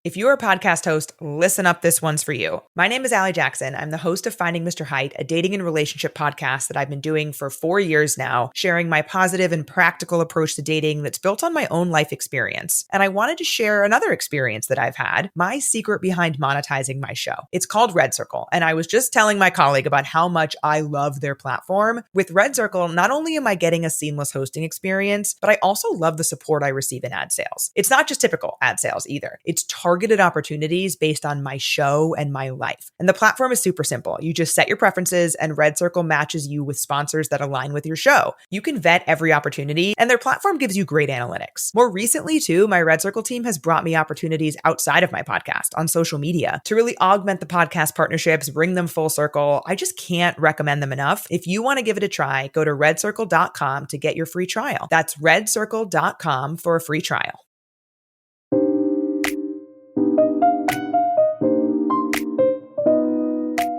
If you're a podcast host, listen up, this one's for you. My name is Allie Jackson. I'm the host of Finding Mr. Height, a dating and relationship podcast that I've been doing for 4 years now, sharing my positive and practical approach to dating that's built on my own life experience. And I wanted to share another experience that I've had, my secret behind monetizing my show. It's called Red Circle, and I was just telling my colleague about how much I love their platform. With Red Circle, not only am I getting a seamless hosting experience, but I also love the support I receive in ad sales. It's not just typical ad sales either. It's targeted opportunities based on my show and my life. And the platform is super simple. You just set your preferences and Red Circle matches you with sponsors that align with your show. You can vet every opportunity and their platform gives you great analytics. More recently too, my Red Circle team has brought me opportunities outside of my podcast on social media to really augment the podcast partnerships, bring them full circle. I just can't recommend them enough. If you want to give it a try, go to redcircle.com to get your free trial. That's redcircle.com for a free trial.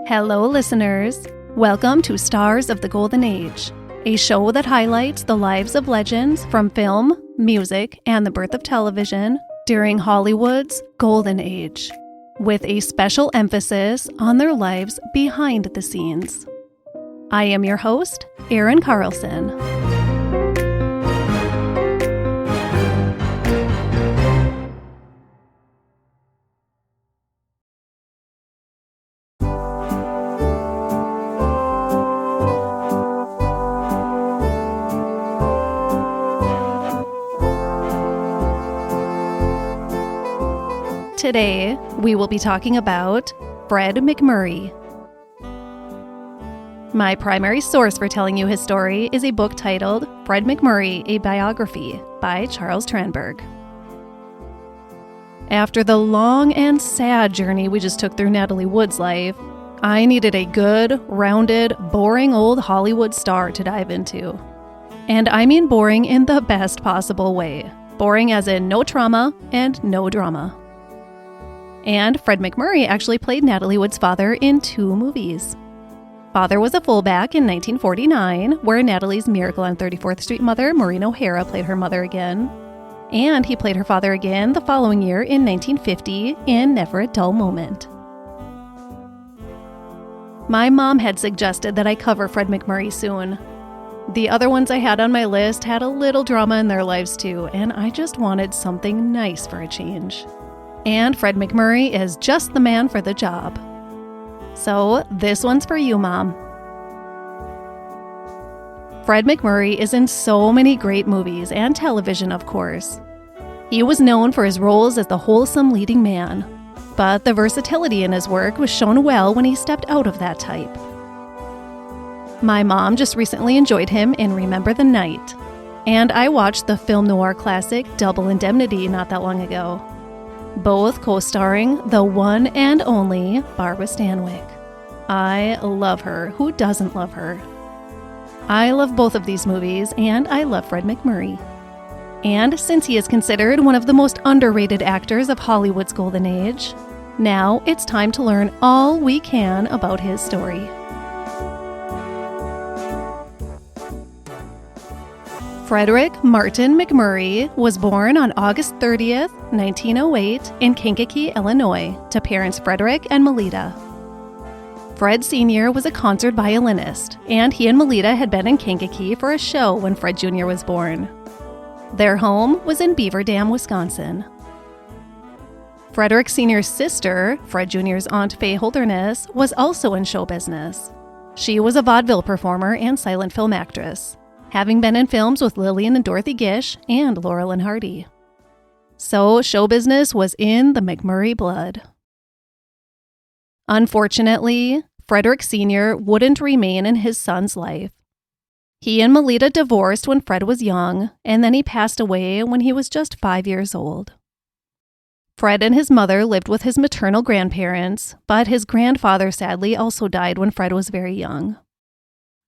Hello, listeners. Welcome to Stars of the Golden Age, a show that highlights the lives of legends from film, music, and the birth of television during Hollywood's Golden Age, with a special emphasis on their lives behind the scenes. I am your host, Erin Carlson. Today, we will be talking about Fred MacMurray. My primary source for telling you his story is a book titled Fred MacMurray, a Biography by Charles Tranberg. After the long and sad journey we just took through Natalie Wood's life, I needed a good, rounded, boring old Hollywood star to dive into. And I mean boring in the best possible way. Boring as in no trauma and no drama. And Fred MacMurray actually played Natalie Wood's father in 2 movies. Father was a fullback in 1949, where Natalie's Miracle on 34th Street mother, Maureen O'Hara, played her mother again. And he played her father again the following year in 1950 in Never a Dull Moment. My mom had suggested that I cover Fred MacMurray soon. The other ones I had on my list had a little drama in their lives too, and I just wanted something nice for a change. And Fred MacMurray is just the man for the job. So this one's for you, Mom. Fred MacMurray is in so many great movies and television, of course. He was known for his roles as the wholesome leading man, but the versatility in his work was shown well when he stepped out of that type. My mom just recently enjoyed him in Remember the Night, and I watched the film noir classic Double Indemnity not that long ago. Both co-starring the one and only Barbara Stanwyck. I love her. Who doesn't love her? I love both of these movies, and I love Fred MacMurray. And since he is considered one of the most underrated actors of Hollywood's golden age, now it's time to learn all we can about his story. Frederick Martin MacMurray was born on August 30th, 1908 in Kankakee, Illinois, to parents Frederick and Melita. Fred Sr. was a concert violinist, and he and Melita had been in Kankakee for a show when Fred Jr. was born. Their home was in Beaver Dam, Wisconsin. Frederick Sr.'s sister, Fred Jr.'s Aunt Faye Holderness, was also in show business. She was a vaudeville performer and silent film actress, having been in films with Lillian and Dorothy Gish and Laurel and Hardy. So show business was in the MacMurray blood. Unfortunately, Frederick Sr. wouldn't remain in his son's life. He and Melita divorced when Fred was young, and then he passed away when he was just 5 years old. Fred and his mother lived with his maternal grandparents, but his grandfather sadly also died when Fred was very young.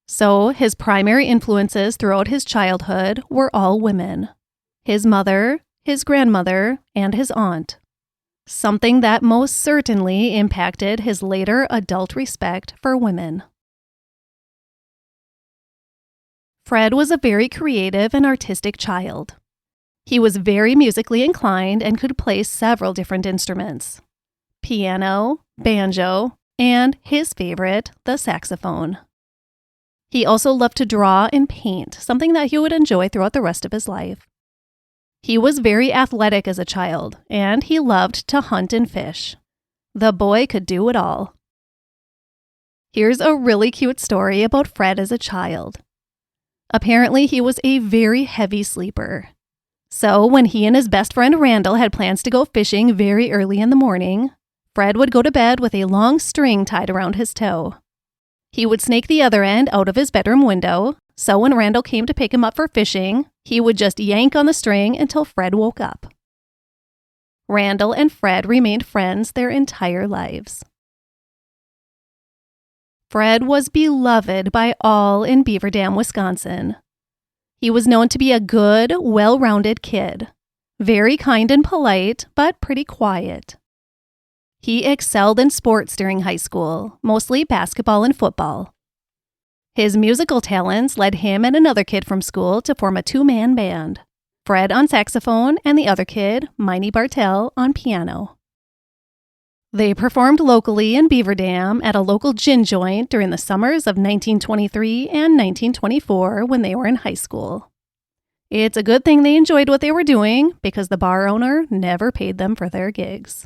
So his primary influences throughout his childhood were all women: his mother, his grandmother, and his aunt. Something that most certainly impacted his later adult respect for women. Fred was a very creative and artistic child. He was very musically inclined and could play several different instruments: piano, banjo, and his favorite, the saxophone. He also loved to draw and paint, something that he would enjoy throughout the rest of his life. He was very athletic as a child, and he loved to hunt and fish. The boy could do it all. Here's a really cute story about Fred as a child. Apparently, he was a very heavy sleeper. So when he and his best friend Randall had plans to go fishing very early in the morning, Fred would go to bed with a long string tied around his toe. He would snake the other end out of his bedroom window, so when Randall came to pick him up for fishing, he would just yank on the string until Fred woke up. Randall and Fred remained friends their entire lives. Fred was beloved by all in Beaver Dam, Wisconsin. He was known to be a good, well-rounded kid, very kind and polite, but pretty quiet. He excelled in sports during high school, mostly basketball and football. His musical talents led him and another kid from school to form a two-man band, Fred on saxophone and the other kid, Miney Bartell, on piano. They performed locally in Beaver Dam at a local gin joint during the summers of 1923 and 1924 when they were in high school. It's a good thing they enjoyed what they were doing because the bar owner never paid them for their gigs.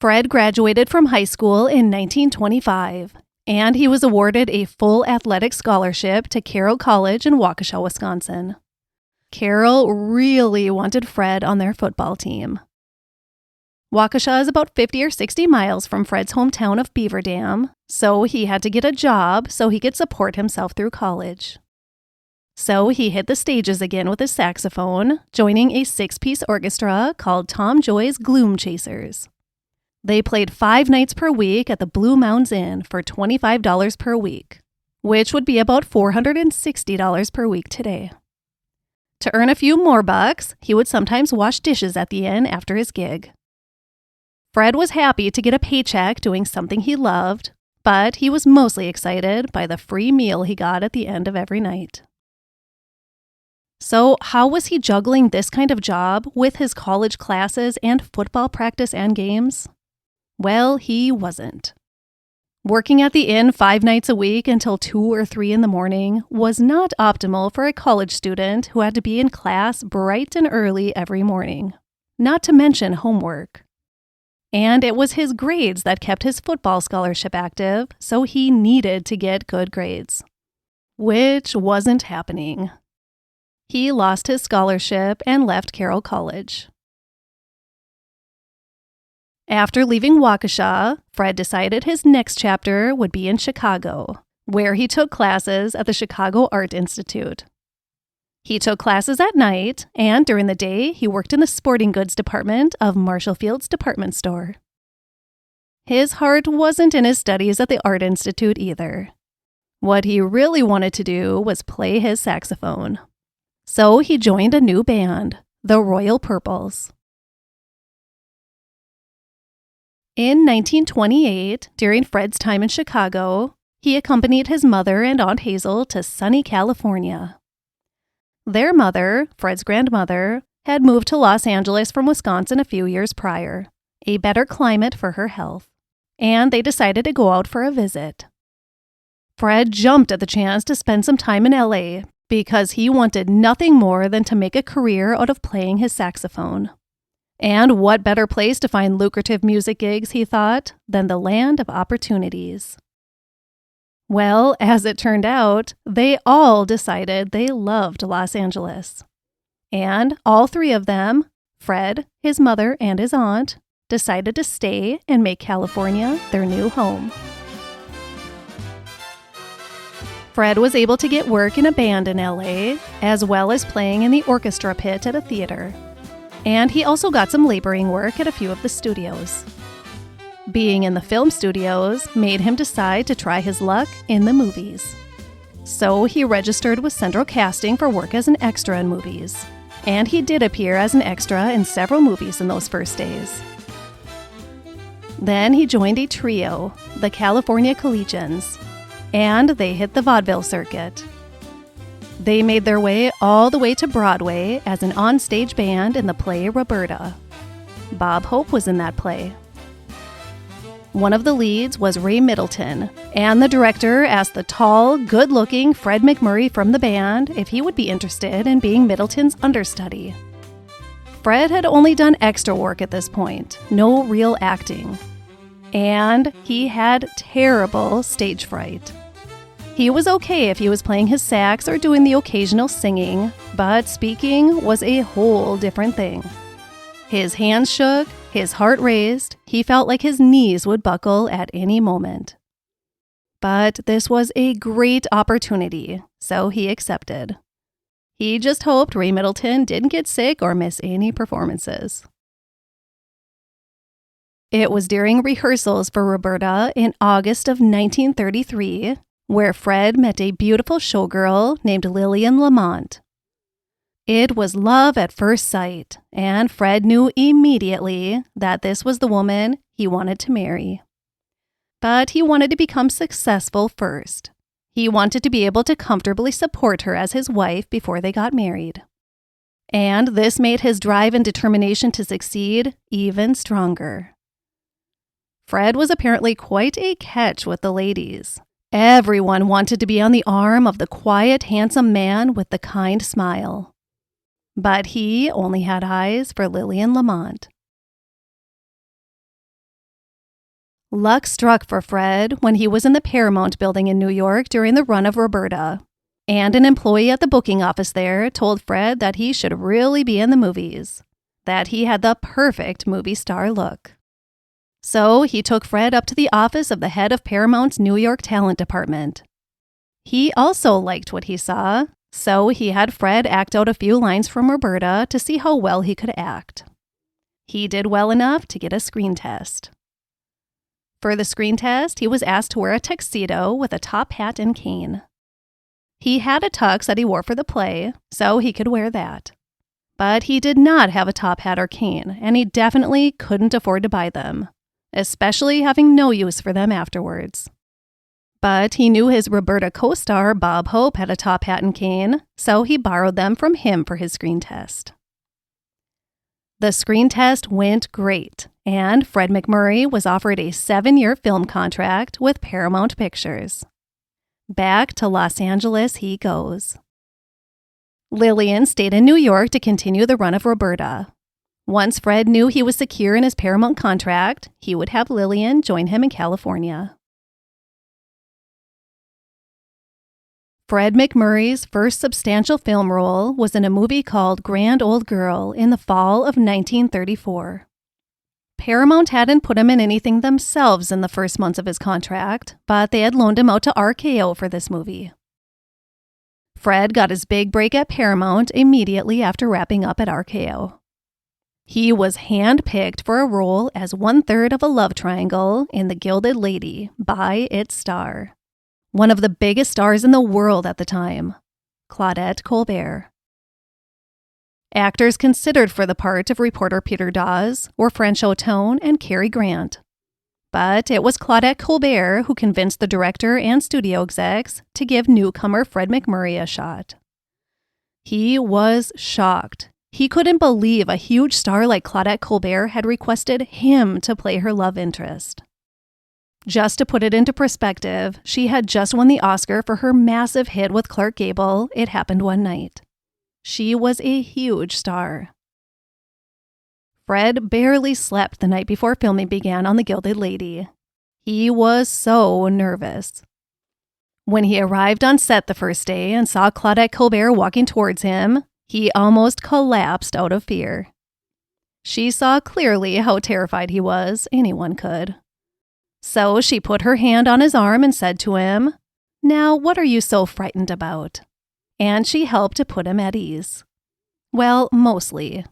Fred graduated from high school in 1925, and he was awarded a full athletic scholarship to Carroll College in Waukesha, Wisconsin. Carroll really wanted Fred on their football team. Waukesha is about 50 or 60 miles from Fred's hometown of Beaver Dam, so he had to get a job so he could support himself through college. So he hit the stages again with his saxophone, joining a 6-piece orchestra called Tom Joy's Gloom Chasers. They played 5 nights per week at the Blue Mounds Inn for $25 per week, which would be about $460 per week today. To earn a few more bucks, he would sometimes wash dishes at the inn after his gig. Fred was happy to get a paycheck doing something he loved, but he was mostly excited by the free meal he got at the end of every night. So how was he juggling this kind of job with his college classes and football practice and games? Well, he wasn't. Working at the inn 5 nights a week until 2 or 3 in the morning was not optimal for a college student who had to be in class bright and early every morning, not to mention homework. And it was his grades that kept his football scholarship active, so he needed to get good grades, which wasn't happening. He lost his scholarship and left Carroll College. After leaving Waukesha, Fred decided his next chapter would be in Chicago, where he took classes at the Chicago Art Institute. He took classes at night, and during the day, he worked in the sporting goods department of Marshall Field's department store. His heart wasn't in his studies at the Art Institute either. What he really wanted to do was play his saxophone. So he joined a new band, the Royal Purples. In 1928, during Fred's time in Chicago, he accompanied his mother and Aunt Hazel to sunny California. Their mother, Fred's grandmother, had moved to Los Angeles from Wisconsin a few years prior, a better climate for her health, and they decided to go out for a visit. Fred jumped at the chance to spend some time in LA because he wanted nothing more than to make a career out of playing his saxophone. And what better place to find lucrative music gigs, he thought, than the land of opportunities. Well, as it turned out, they all decided they loved Los Angeles. And all 3 of them, Fred, his mother, and his aunt, decided to stay and make California their new home. Fred was able to get work in a band in LA, as well as playing in the orchestra pit at a theater. And he also got some laboring work at a few of the studios. Being in the film studios made him decide to try his luck in the movies. So he registered with Central Casting for work as an extra in movies. And he did appear as an extra in several movies in those first days. Then he joined a trio, the California Collegians, and they hit the vaudeville circuit. They made their way all the way to Broadway as an onstage band in the play Roberta. Bob Hope was in that play. One of the leads was Ray Middleton, and the director asked the tall, good-looking Fred MacMurray from the band if he would be interested in being Middleton's understudy. Fred had only done extra work at this point, no real acting. And he had terrible stage fright. He was okay if he was playing his sax or doing the occasional singing, but speaking was a whole different thing. His hands shook, his heart raced, he felt like his knees would buckle at any moment. But this was a great opportunity, so he accepted. He just hoped Ray Middleton didn't get sick or miss any performances. It was during rehearsals for Roberta in August of 1933 where Fred met a beautiful showgirl named Lillian Lamont. It was love at first sight, and Fred knew immediately that this was the woman he wanted to marry. But he wanted to become successful first. He wanted to be able to comfortably support her as his wife before they got married. And this made his drive and determination to succeed even stronger. Fred was apparently quite a catch with the ladies. Everyone wanted to be on the arm of the quiet, handsome man with the kind smile. But he only had eyes for Lillian Lamont. Luck struck for Fred when he was in the Paramount building in New York during the run of Roberta, and an employee at the booking office there told Fred that he should really be in the movies, that he had the perfect movie star look. So he took Fred up to the office of the head of Paramount's New York talent department. He also liked what he saw, so he had Fred act out a few lines from Roberta to see how well he could act. He did well enough to get a screen test. For the screen test, he was asked to wear a tuxedo with a top hat and cane. He had a tux that he wore for the play, so he could wear that. But he did not have a top hat or cane, and he definitely couldn't afford to buy them, especially having no use for them afterwards. But he knew his Roberta co-star Bob Hope had a top hat and cane, so he borrowed them from him for his screen test. The screen test went great, and Fred MacMurray was offered a 7-year film contract with Paramount Pictures. Back to Los Angeles he goes. Lillian stayed in New York to continue the run of Roberta. Once Fred knew he was secure in his Paramount contract, he would have Lillian join him in California. Fred MacMurray's first substantial film role was in a movie called Grand Old Girl in the fall of 1934. Paramount hadn't put him in anything themselves in the first months of his contract, but they had loaned him out to RKO for this movie. Fred got his big break at Paramount immediately after wrapping up at RKO. He was handpicked for a role as 1/3 of a love triangle in The Gilded Lady by its star, one of the biggest stars in the world at the time, Claudette Colbert. Actors considered for the part of reporter Peter Dawes were French Otone and Cary Grant. But it was Claudette Colbert who convinced the director and studio execs to give newcomer Fred MacMurray a shot. He was shocked. He couldn't believe a huge star like Claudette Colbert had requested him to play her love interest. Just to put it into perspective, she had just won the Oscar for her massive hit with Clark Gable, It Happened One Night. She was a huge star. Fred barely slept the night before filming began on The Gilded Lady. He was so nervous. When he arrived on set the first day and saw Claudette Colbert walking towards him, he almost collapsed out of fear. She saw clearly how terrified he was, anyone could. So she put her hand on his arm and said to him, "Now, what are you so frightened about?" And she helped to put him at ease. Well, mostly.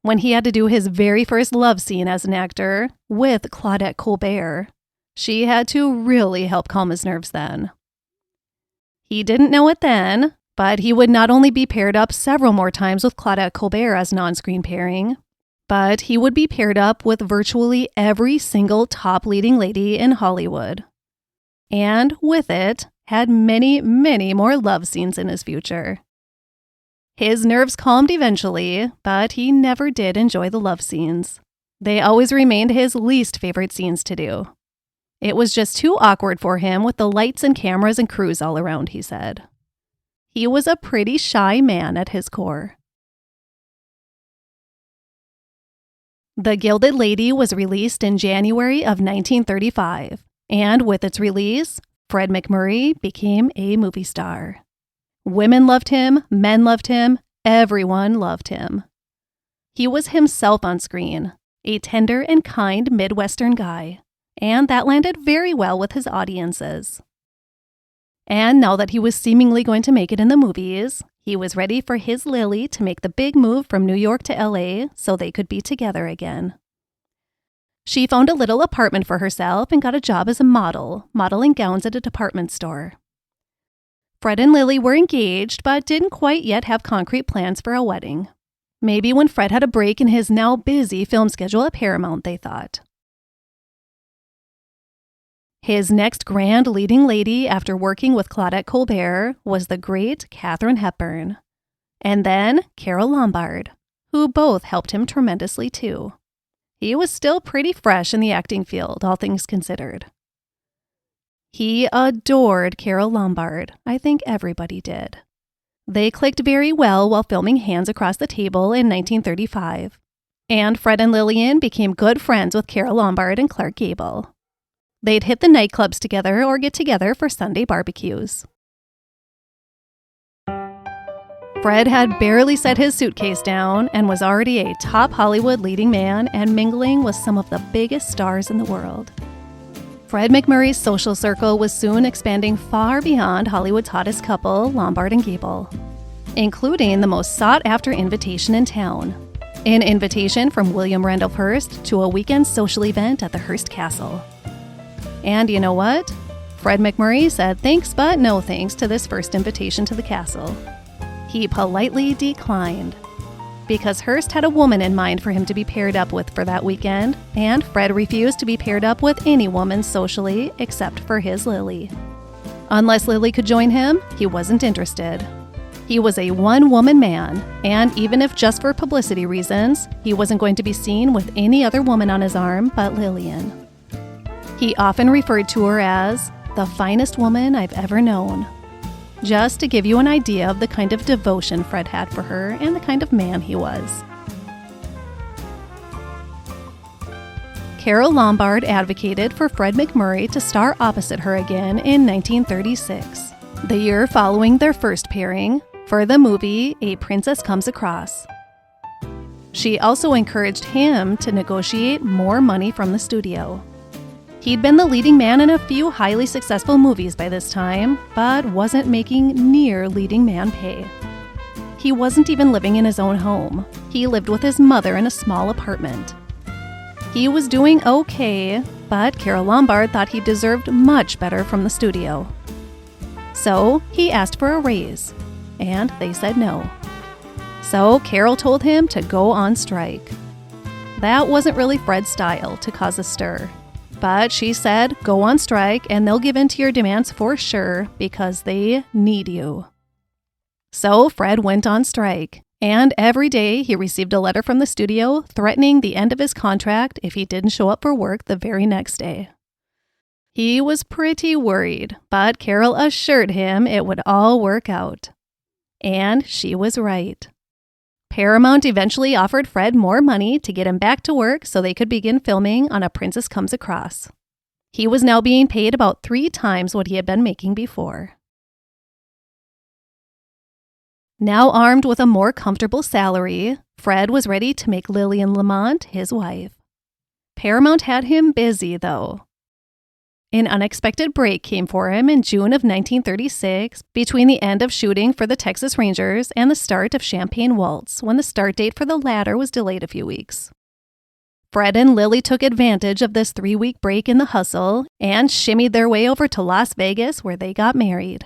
When he had to do his very first love scene as an actor with Claudette Colbert, she had to really help calm his nerves then. He didn't know it then, but he would not only be paired up several more times with Claudette Colbert as an on-screen pairing, but he would be paired up with virtually every single top leading lady in Hollywood. And with it, had many, many more love scenes in his future. His nerves calmed eventually, but he never did enjoy the love scenes. They always remained his least favorite scenes to do. It was just too awkward for him with the lights and cameras and crews all around, he said. He was a pretty shy man at his core. The Gilded Lady was released in January of 1935, and with its release, Fred MacMurray became a movie star. Women loved him, men loved him, everyone loved him. He was himself on screen, a tender and kind Midwestern guy, and that landed very well with his audiences. And now that he was seemingly going to make it in the movies, he was ready for his Lily to make the big move from New York to LA so they could be together again. She found a little apartment for herself and got a job as a model, modeling gowns at a department store. Fred and Lily were engaged, but didn't quite yet have concrete plans for a wedding. Maybe when Fred had a break in his now busy film schedule at Paramount, they thought. His next grand leading lady after working with Claudette Colbert was the great Katharine Hepburn, and then Carole Lombard, who both helped him tremendously too. He was still pretty fresh in the acting field, all things considered. He adored Carole Lombard. I think everybody did. They clicked very well while filming Hands Across the Table in 1935, and Fred and Lillian became good friends with Carole Lombard and Clark Gable. They'd hit the nightclubs together or get together for Sunday barbecues. Fred had barely set his suitcase down and was already a top Hollywood leading man and mingling with some of the biggest stars in the world. Fred MacMurray's social circle was soon expanding far beyond Hollywood's hottest couple, Lombard and Gable, including the most sought-after invitation in town, an invitation from William Randolph Hearst to a weekend social event at the Hearst Castle. And you know what? Fred MacMurray said thanks but no thanks to this first invitation to the castle. He politely declined, because Hearst had a woman in mind for him to be paired up with for that weekend, and Fred refused to be paired up with any woman socially except for his Lily. Unless Lily could join him, he wasn't interested. He was a one-woman man, and even if just for publicity reasons, he wasn't going to be seen with any other woman on his arm but Lillian. He often referred to her as the finest woman I've ever known. Just to give you an idea of the kind of devotion Fred had for her and the kind of man he was. Carole Lombard advocated for Fred MacMurray to star opposite her again in 1936, the year following their first pairing, for the movie A Princess Comes Across. She also encouraged him to negotiate more money from the studio. He'd been the leading man in a few highly successful movies by this time, but wasn't making near leading man pay. He wasn't even living in his own home. He lived with his mother in a small apartment. He was doing okay, but Carole Lombard thought he deserved much better from the studio. So he asked for a raise, and they said no. So Carole told him to go on strike. That wasn't really Fred's style, to cause a stir. But she said, go on strike and they'll give in to your demands for sure because they need you. So Fred went on strike, and every day he received a letter from the studio threatening the end of his contract if he didn't show up for work the very next day. He was pretty worried, but Carole assured him it would all work out. And she was right. Paramount eventually offered Fred more money to get him back to work so they could begin filming on A Princess Comes Across. He was now being paid about 3 times what he had been making before. Now armed with a more comfortable salary, Fred was ready to make Lillian Lamont his wife. Paramount had him busy, though. An unexpected break came for him in June of 1936 between the end of shooting for the Texas Rangers and the start of Champagne Waltz, when the start date for the latter was delayed a few weeks. Fred and Lily took advantage of this 3-week break in the hustle and shimmied their way over to Las Vegas, where they got married.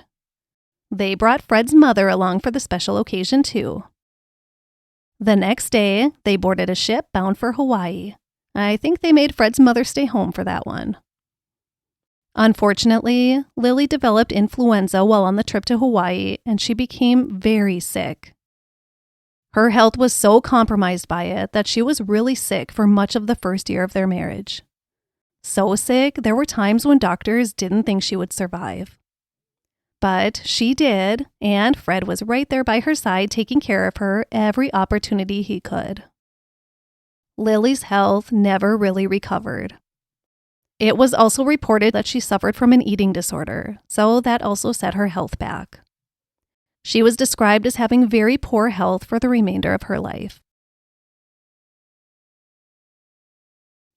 They brought Fred's mother along for the special occasion too. The next day, they boarded a ship bound for Hawaii. I think they made Fred's mother stay home for that one. Unfortunately, Lily developed influenza while on the trip to Hawaii, and she became very sick. Her health was so compromised by it that she was really sick for much of the first year of their marriage. So sick, there were times when doctors didn't think she would survive. But she did, and Fred was right there by her side taking care of her every opportunity he could. Lily's health never really recovered. It was also reported that she suffered from an eating disorder, so that also set her health back. She was described as having very poor health for the remainder of her life.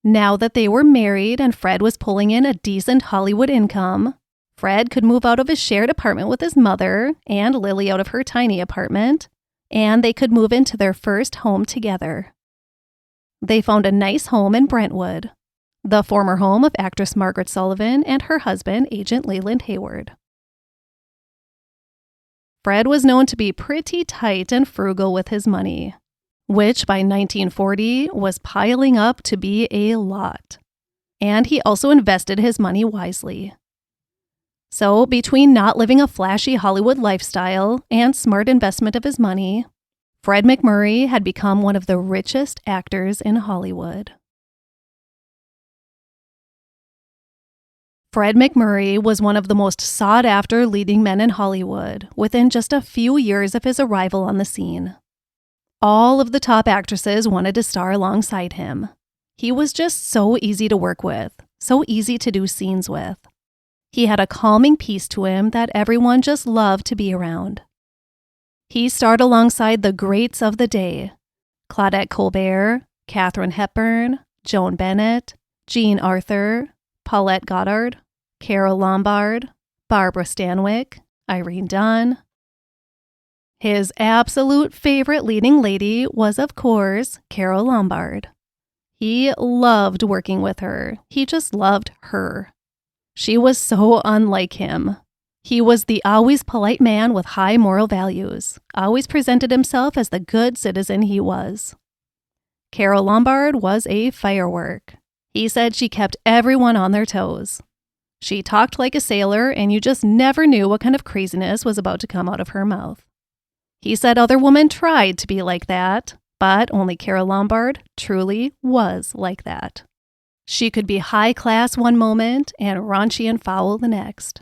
Now that they were married and Fred was pulling in a decent Hollywood income, Fred could move out of his shared apartment with his mother and Lily out of her tiny apartment, and they could move into their first home together. They found a nice home in Brentwood, the former home of actress Margaret Sullivan and her husband, Agent Leland Hayward. Fred was known to be pretty tight and frugal with his money, which by 1940 was piling up to be a lot. And he also invested his money wisely. So between not living a flashy Hollywood lifestyle and smart investment of his money, Fred MacMurray had become one of the richest actors in Hollywood. Fred MacMurray was one of the most sought-after leading men in Hollywood within just a few years of his arrival on the scene. All of the top actresses wanted to star alongside him. He was just so easy to work with, so easy to do scenes with. He had a calming peace to him that everyone just loved to be around. He starred alongside the greats of the day: Claudette Colbert, Katharine Hepburn, Joan Bennett, Jean Arthur, Paulette Goddard, Carole Lombard, Barbara Stanwyck, Irene Dunne. His absolute favorite leading lady was, of course, Carole Lombard. He loved working with her. He just loved her. She was so unlike him. He was the always polite man with high moral values, always presented himself as the good citizen he was. Carole Lombard was a firework. He said she kept everyone on their toes. She talked like a sailor, and you just never knew what kind of craziness was about to come out of her mouth. He said other women tried to be like that, but only Carole Lombard truly was like that. She could be high class one moment and raunchy and foul the next.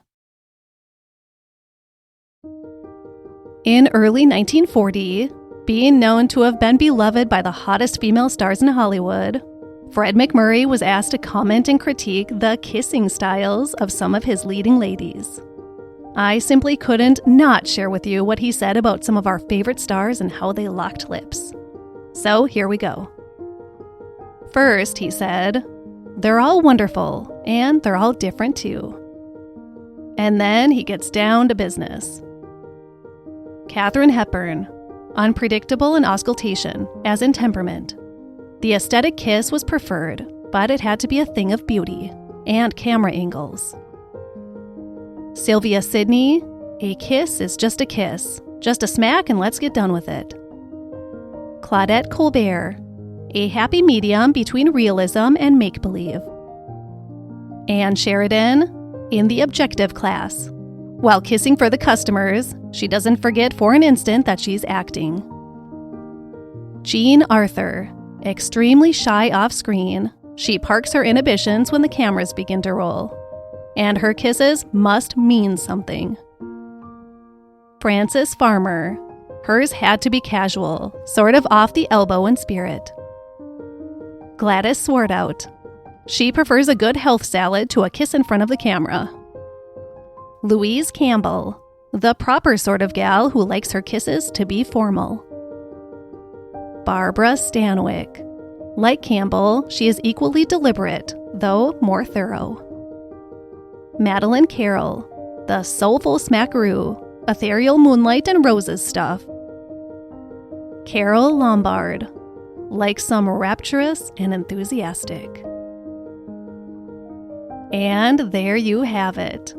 In early 1940, being known to have been beloved by the hottest female stars in Hollywood, Fred MacMurray was asked to comment and critique the kissing styles of some of his leading ladies. I simply couldn't not share with you what he said about some of our favorite stars and how they locked lips. So here we go. First, he said, "They're all wonderful, and they're all different too." And then he gets down to business. Katharine Hepburn, unpredictable in auscultation, as in temperament. The aesthetic kiss was preferred, but it had to be a thing of beauty and camera angles. Sylvia Sidney, a kiss is just a kiss, just a smack and let's get done with it. Claudette Colbert, a happy medium between realism and make-believe. Anne Sheridan, in the objective class. While kissing for the customers, she doesn't forget for an instant that she's acting. Jean Arthur, extremely shy off-screen, she parks her inhibitions when the cameras begin to roll. And her kisses must mean something. Frances Farmer, hers had to be casual, sort of off the elbow in spirit. Gladys Swartout, she prefers a good health salad to a kiss in front of the camera. Louise Campbell, the proper sort of gal who likes her kisses to be formal. Barbara Stanwyck, like Campbell, she is equally deliberate, though more thorough. Madeleine Carroll, the soulful smackaroo, ethereal moonlight and roses stuff. Carole Lombard, like some rapturous and enthusiastic. And there you have it.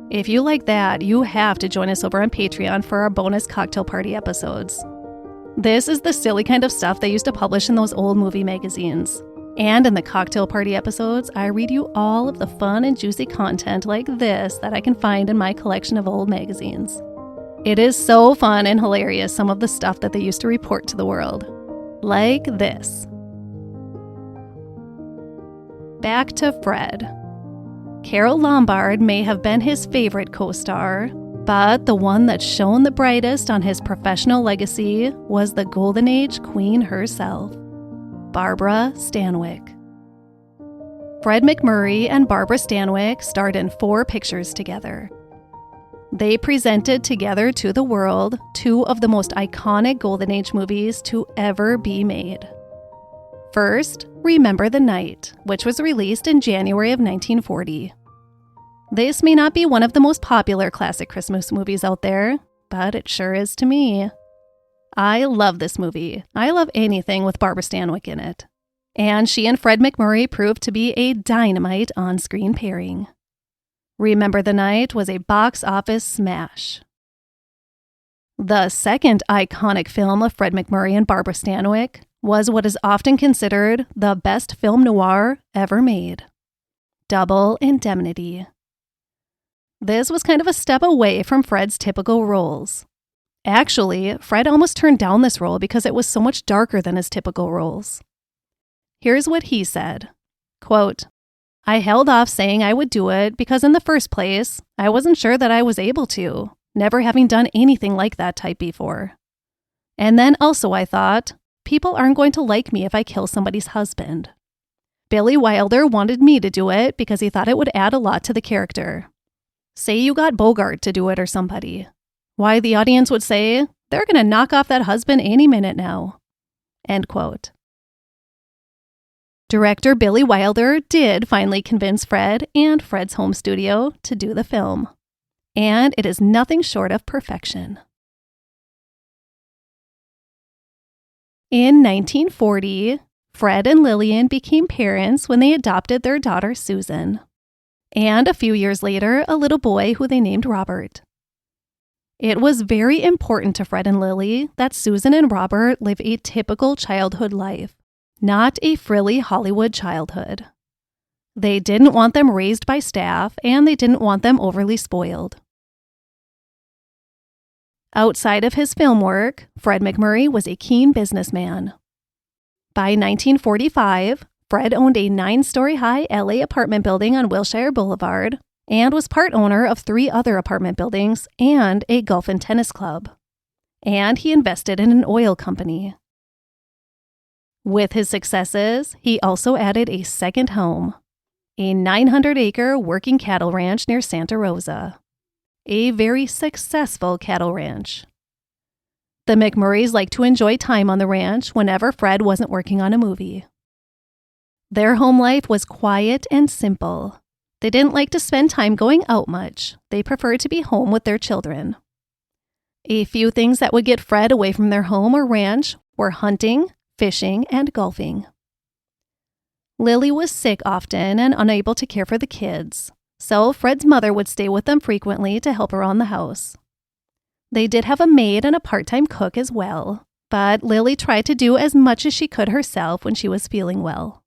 If you like that, you have to join us over on Patreon for our bonus cocktail party episodes. This is the silly kind of stuff they used to publish in those old movie magazines. And in the cocktail party episodes, I read you all of the fun and juicy content like this that I can find in my collection of old magazines. It is so fun and hilarious, some of the stuff that they used to report to the world. Like this. Back to Fred. Carole Lombard may have been his favorite co-star, but the one that shone the brightest on his professional legacy was the Golden Age queen herself, Barbara Stanwyck. Fred MacMurray and Barbara Stanwyck starred in 4 pictures together. They presented together to the world 2 of the most iconic Golden Age movies to ever be made. First, Remember the Night, which was released in January of 1940. This may not be one of the most popular classic Christmas movies out there, but it sure is to me. I love this movie. I love anything with Barbara Stanwyck in it. And she and Fred MacMurray proved to be a dynamite on-screen pairing. Remember the Night was a box office smash. The second iconic film of Fred MacMurray and Barbara Stanwyck was what is often considered the best film noir ever made, Double Indemnity. This was kind of a step away from Fred's typical roles. Actually, Fred almost turned down this role because it was so much darker than his typical roles. Here's what he said, quote, "I held off saying I would do it because in the first place, I wasn't sure that I was able to, never having done anything like that type before. And then also I thought, people aren't going to like me if I kill somebody's husband. Billy Wilder wanted me to do it because he thought it would add a lot to the character. Say you got Bogart to do it or somebody. Why, the audience would say, they're going to knock off that husband any minute now." End quote. Director Billy Wilder did finally convince Fred and Fred's home studio to do the film. And it is nothing short of perfection. In 1940, Fred and Lillian became parents when they adopted their daughter Susan. And a few years later, a little boy who they named Robert. It was very important to Fred and Lily that Susan and Robert live a typical childhood life, not a frilly Hollywood childhood. They didn't want them raised by staff, and they didn't want them overly spoiled. Outside of his film work, Fred MacMurray was a keen businessman. By 1945, Fred owned a 9-story-high LA apartment building on Wilshire Boulevard and was part owner of 3 other apartment buildings and a golf and tennis club. And he invested in an oil company. With his successes, he also added a second home, a 900-acre working cattle ranch near Santa Rosa. A very successful cattle ranch. The MacMurrays liked to enjoy time on the ranch whenever Fred wasn't working on a movie. Their home life was quiet and simple. They didn't like to spend time going out much. They preferred to be home with their children. A few things that would get Fred away from their home or ranch were hunting, fishing, and golfing. Lily was sick often and unable to care for the kids, so Fred's mother would stay with them frequently to help around the house. They did have a maid and a part-time cook as well, but Lily tried to do as much as she could herself when she was feeling well.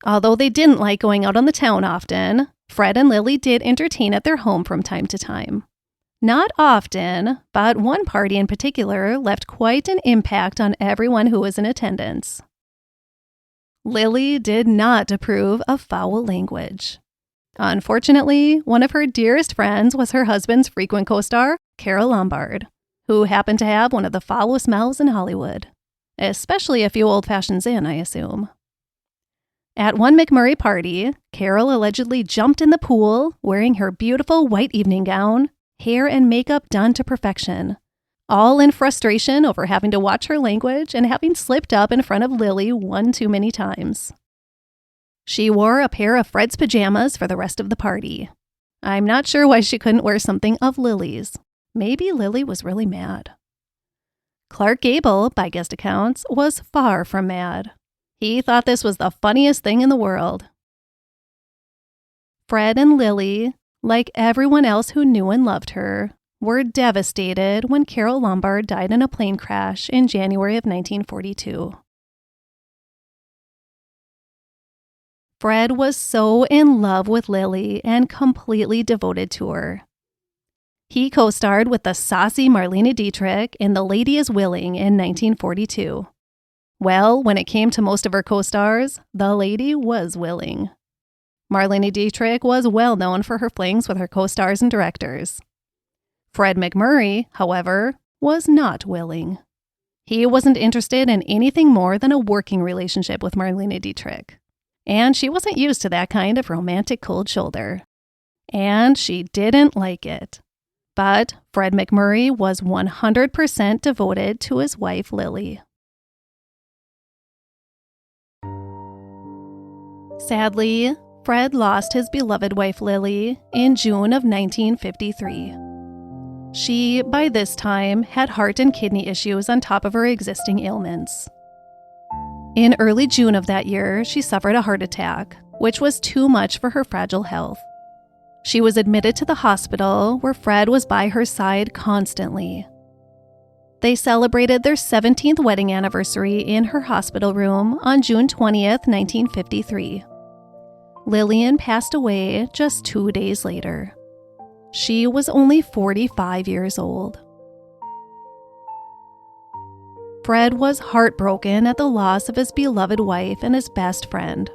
Although they didn't like going out on the town often, Fred and Lily did entertain at their home from time to time. Not often, but one party in particular left quite an impact on everyone who was in attendance. Lily did not approve of foul language. Unfortunately, one of her dearest friends was her husband's frequent co-star, Carole Lombard, who happened to have one of the foulest mouths in Hollywood, especially a few old fashions in, I assume. At one MacMurray party, Carole allegedly jumped in the pool wearing her beautiful white evening gown, hair and makeup done to perfection, all in frustration over having to watch her language and having slipped up in front of Lily one too many times. She wore a pair of Fred's pajamas for the rest of the party. I'm not sure why she couldn't wear something of Lily's. Maybe Lily was really mad. Clark Gable, by guest accounts, was far from mad. He thought this was the funniest thing in the world. Fred and Lily, like everyone else who knew and loved her, were devastated when Carole Lombard died in a plane crash in January of 1942. Fred was so in love with Lily and completely devoted to her. He co-starred with the saucy Marlene Dietrich in The Lady is Willing in 1942. Well, when it came to most of her co-stars, the lady was willing. Marlene Dietrich was well known for her flings with her co-stars and directors. Fred MacMurray, however, was not willing. He wasn't interested in anything more than a working relationship with Marlene Dietrich. And she wasn't used to that kind of romantic cold shoulder. And she didn't like it. But Fred MacMurray was 100% devoted to his wife, Lily. Sadly, Fred lost his beloved wife, Lily, in June of 1953. She, by this time, had heart and kidney issues on top of her existing ailments. In early June of that year, she suffered a heart attack, which was too much for her fragile health. She was admitted to the hospital, where Fred was by her side constantly. They celebrated their 17th wedding anniversary in her hospital room on June 20th, 1953. Lillian passed away just 2 days later. She was only 45 years old. Fred was heartbroken at the loss of his beloved wife and his best friend.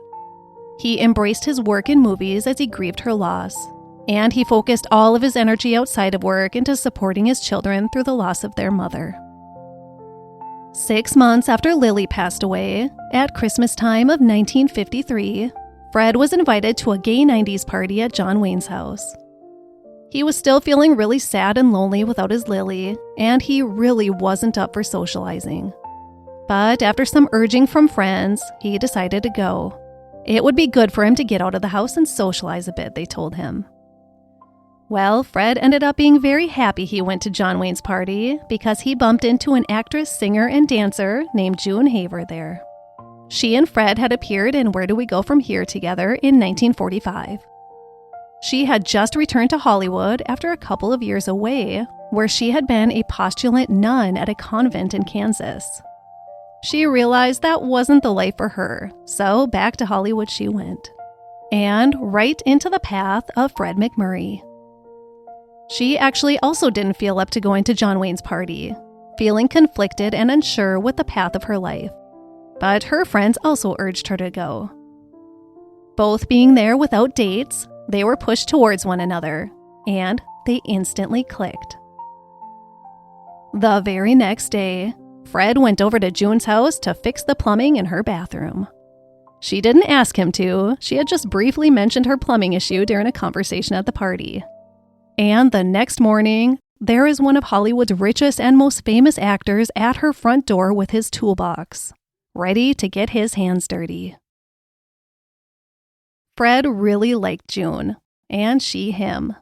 He embraced his work in movies as he grieved her loss, and he focused all of his energy outside of work into supporting his children through the loss of their mother. 6 months after Lily passed away, at Christmas time of 1953, Fred was invited to a gay 90s party at John Wayne's house. He was still feeling really sad and lonely without his Lily, and he really wasn't up for socializing. But after some urging from friends, he decided to go. It would be good for him to get out of the house and socialize a bit, they told him. Well, Fred ended up being very happy he went to John Wayne's party because he bumped into an actress, singer, and dancer named June Haver there. She and Fred had appeared in Where Do We Go From Here together in 1945. She had just returned to Hollywood after a couple of years away, where she had been a postulant nun at a convent in Kansas. She realized that wasn't the life for her, so back to Hollywood she went. And right into the path of Fred MacMurray. She actually also didn't feel up to going to John Wayne's party, feeling conflicted and unsure with the path of her life. But her friends also urged her to go. Both being there without dates, they were pushed towards one another, and they instantly clicked. The very next day, Fred went over to June's house to fix the plumbing in her bathroom. She didn't ask him to, she had just briefly mentioned her plumbing issue during a conversation at the party. And the next morning, there is one of Hollywood's richest and most famous actors at her front door with his toolbox, ready to get his hands dirty. Fred really liked June, and she him.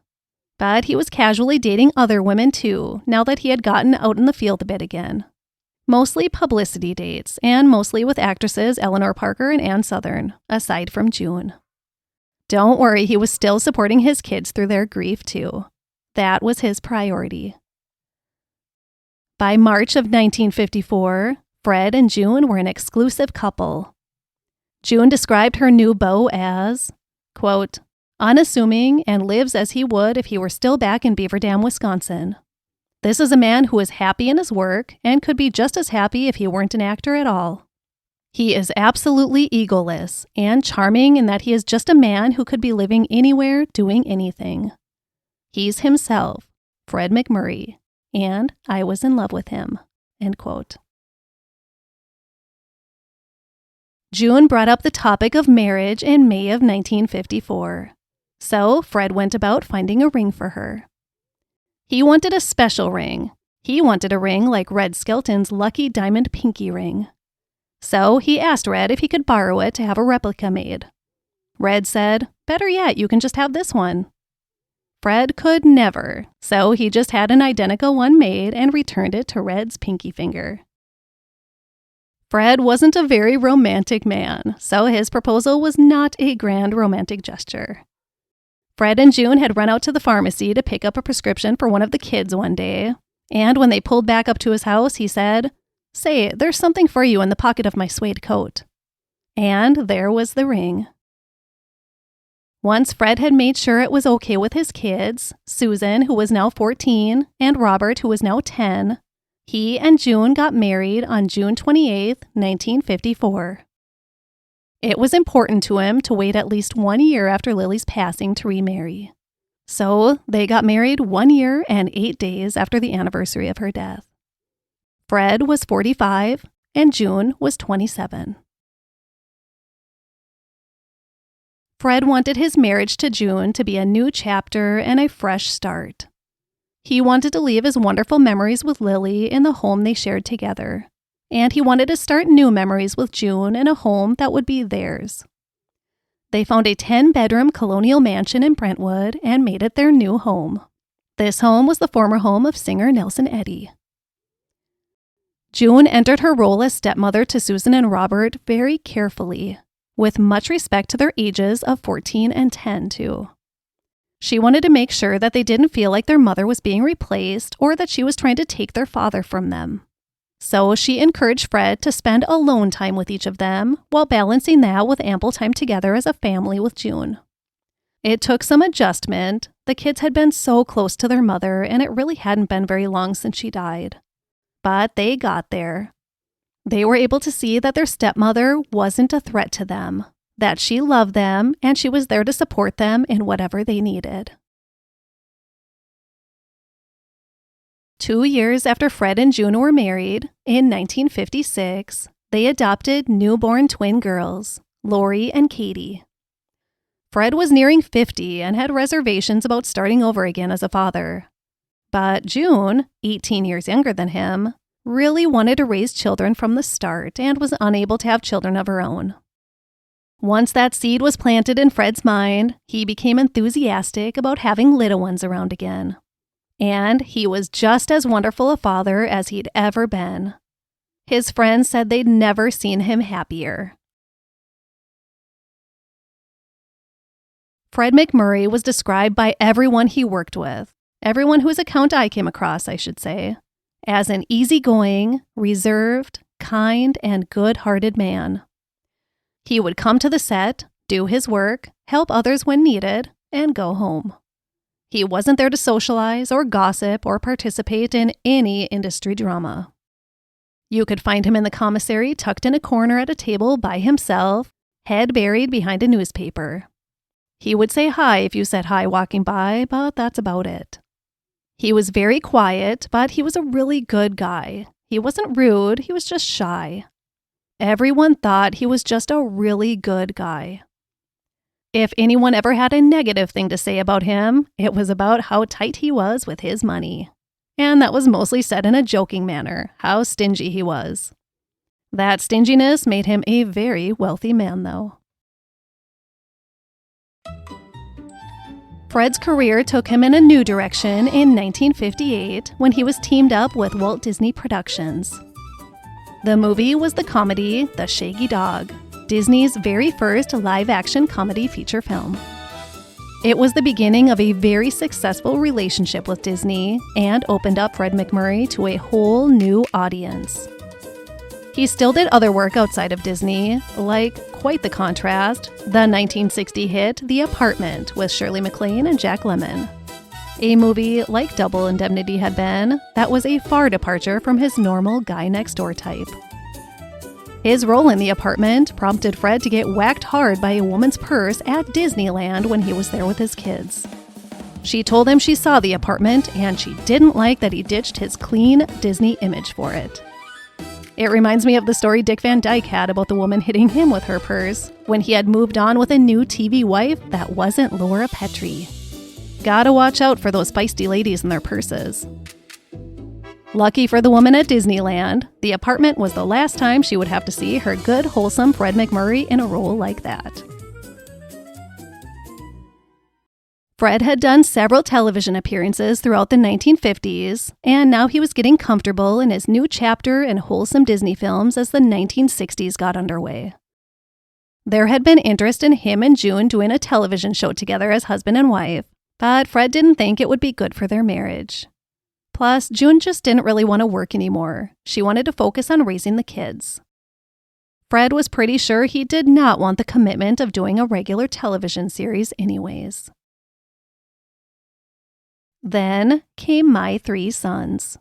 But he was casually dating other women too, now that he had gotten out in the field a bit again. Mostly publicity dates, and mostly with actresses Eleanor Parker and Ann Sothern, aside from June. Don't worry, he was still supporting his kids through their grief too. That was his priority. By March of 1954, Fred and June were an exclusive couple. June described her new beau as, quote, unassuming and lives as he would if he were still back in Beaver Dam, Wisconsin. This is a man who is happy in his work and could be just as happy if he weren't an actor at all. He is absolutely egoless and charming in that he is just a man who could be living anywhere doing anything. He's himself, Fred MacMurray, and I was in love with him, end quote. June brought up the topic of marriage in May of 1954, so Fred went about finding a ring for her. He wanted a special ring. He wanted a ring like Red Skelton's lucky diamond pinky ring. So he asked Red if he could borrow it to have a replica made. Red said, "Better yet, you can just have this one." Fred could never, so he just had an identical one made and returned it to Red's pinky finger. Fred wasn't a very romantic man, so his proposal was not a grand romantic gesture. Fred and June had run out to the pharmacy to pick up a prescription for one of the kids one day, and when they pulled back up to his house, he said, "Say, there's something for you in the pocket of my suede coat." And there was the ring. Once Fred had made sure it was okay with his kids, Susan, who was now 14, and Robert, who was now 10, he and June got married on June 28, 1954. It was important to him to wait at least 1 year after Lily's passing to remarry. So they got married 1 year and 8 days after the anniversary of her death. Fred was 45 and June was 27. Fred wanted his marriage to June to be a new chapter and a fresh start. He wanted to leave his wonderful memories with Lily in the home they shared together, and he wanted to start new memories with June in a home that would be theirs. They found a 10-bedroom colonial mansion in Brentwood and made it their new home. This home was the former home of singer Nelson Eddy. June entered her role as stepmother to Susan and Robert very carefully, with much respect to their ages of 14 and 10, too. She wanted to make sure that they didn't feel like their mother was being replaced or that she was trying to take their father from them. So she encouraged Fred to spend alone time with each of them while balancing that with ample time together as a family with June. It took some adjustment. The kids had been so close to their mother, and it really hadn't been very long since she died. But they got there. They were able to see that their stepmother wasn't a threat to them, that she loved them, and she was there to support them in whatever they needed. 2 years after Fred and June were married, in 1956, they adopted newborn twin girls, Lori and Katie. Fred was nearing 50 and had reservations about starting over again as a father. But June, 18 years younger than him, really wanted to raise children from the start and was unable to have children of her own. Once that seed was planted in Fred's mind, he became enthusiastic about having little ones around again. And he was just as wonderful a father as he'd ever been. His friends said they'd never seen him happier. Fred MacMurray was described by everyone he worked with, everyone whose account I came across, I should say, as an easygoing, reserved, kind, and good-hearted man. He would come to the set, do his work, help others when needed, and go home. He wasn't there to socialize or gossip or participate in any industry drama. You could find him in the commissary tucked in a corner at a table by himself, head buried behind a newspaper. He would say hi if you said hi walking by, but that's about it. He was very quiet, but he was a really good guy. He wasn't rude, he was just shy. Everyone thought he was just a really good guy. If anyone ever had a negative thing to say about him, it was about how tight he was with his money. And that was mostly said in a joking manner, how stingy he was. That stinginess made him a very wealthy man, though. Fred's career took him in a new direction in 1958 when he was teamed up with Walt Disney Productions. The movie was the comedy The Shaggy Dog, Disney's very first live-action comedy feature film. It was the beginning of a very successful relationship with Disney and opened up Fred MacMurray to a whole new audience. He still did other work outside of Disney, like, quite the contrast, the 1960 hit The Apartment with Shirley MacLaine and Jack Lemmon. A movie, like Double Indemnity had been, that was a far departure from his normal guy-next-door type. His role in The Apartment prompted Fred to get whacked hard by a woman's purse at Disneyland when he was there with his kids. She told him she saw The Apartment and she didn't like that he ditched his clean Disney image for it. It reminds me of the story Dick Van Dyke had about the woman hitting him with her purse when he had moved on with a new TV wife that wasn't Laura Petrie. Gotta watch out for those feisty ladies and their purses. Lucky for the woman at Disneyland, The Apartment was the last time she would have to see her good, wholesome Fred MacMurray in a role like that. Fred had done several television appearances throughout the 1950s, and now he was getting comfortable in his new chapter in wholesome Disney films as the 1960s got underway. There had been interest in him and June doing a television show together as husband and wife, but Fred didn't think it would be good for their marriage. Plus, June just didn't really want to work anymore. She wanted to focus on raising the kids. Fred was pretty sure he did not want the commitment of doing a regular television series anyways. Then came My Three Sons.